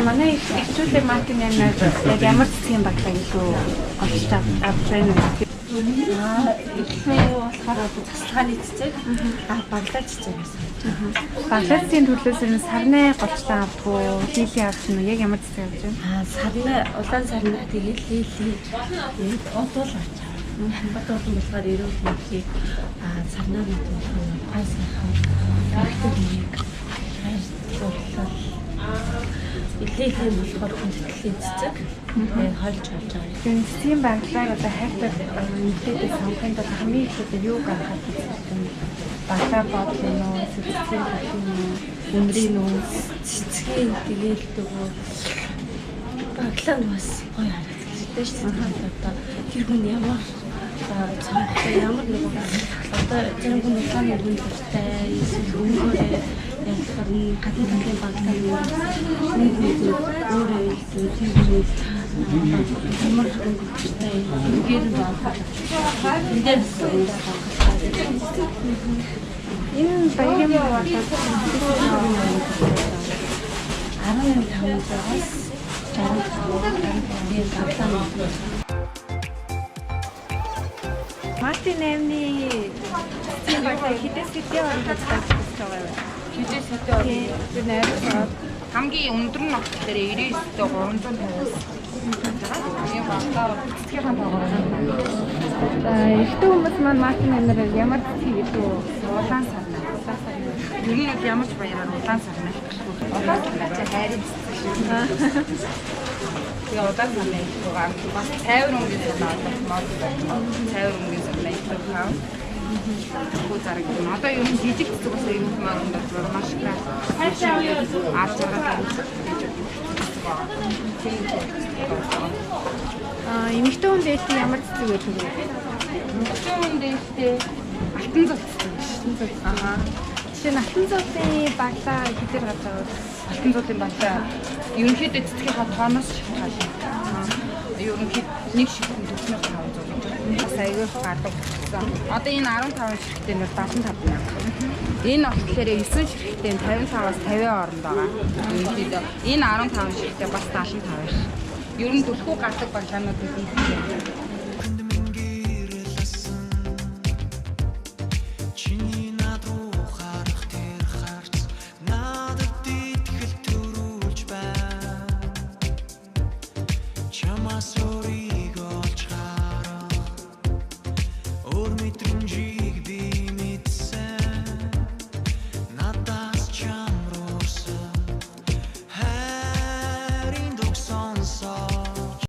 Манай ихчүүдээ Мартинаар яг ямар цэцгийн багтаа илүү олж авч байна вэ? Илүү болохоор тасалгааны цэцэг баглаа цэцэг байсан. Баглаацын төлөөс нь сарны голчлон авдаг уу? Хийлийн авч нь яг ямар цэцэг авч байна? Сарны улаан сарнаа тэгээд хийлийн одол авч байгаа. Одол болохоор эрүүл мэндийг сарнаа мэдээ гайсахаа. Илээлийн болохоор хүндэтгэлийн цэцэг хольж авч байгаа. Тэгээд цэцгийн баглааг одоо хайртай мэдээтэй сонгохын тулд хамгийн ихдээ юу гаргах вэ? Баглаа бодлоо нөө цэцгийн өндрийн нөө цэцгийн тэгээл дөгөө баглаа бас гоё харагддаг шүү дээ. Одоо тэр хүн ямар цанхтай ямар нэг одоо зарим хүн улааны хүн дуртай эсвэл өнгөөрөө яг гадны талын баглаа өөрөө тийм ямар хөнгөлтэй ингээд байна. Эндээс энэ баярын баваа 15-аас 65 Мартин нэмний цэцгийн баглаа хідээс хэдийн орнод тавьж байгаа вэ? Хидээс хэдэн орно? Тэр найруулсан Хамгийн өндөр нь болохоор 99-тэй 350-аас. Ийм багтаа цэцгийн тоогоор байна. Эхтэн хүмүүс маань Мартин нэмээр ямар цэцгийг илүү улаан сарна. Ер нь ямар ч баяраар улаан сарна. Улаан сарна чи хайрын цэцэг шүү. Тэгээ улаан сарна их бас тайвар өнгөс болоод мод тайвар өнгөс болоод их хаа. Хөө зараг юм. Одоо ер нь жижиг цэцэг бас юм маань бол маш их аач жаргалаа Эмэгтэй хүн дээштэй ямар цэцэг байдаг вэ? эмэгтэй хүн дээштэй алтан зул цэцэг. Жишээ нь алтан зулын баглаа хэдээр гарч байгаа вэ? Алтан зулын баглаа ерөнхийдөө цэцгийн тооноос шалтгаалж. Ерөнхийд нэг шигтэн 4500. Бас аягүй гардаг гэсэн. Одоо энэ 15 ширхтээ нь 75,000. Энэ болохоор 9 ширхтээ 55-аас 50 хооронд байгаа. Ерөнхийдөө энэ 15 ширхтээ бас 75 ширх. Ер нь төлхөө гардаг баглаанууд нь Чамаас өөрийгөө олж харах өөр мэдрэмжийг би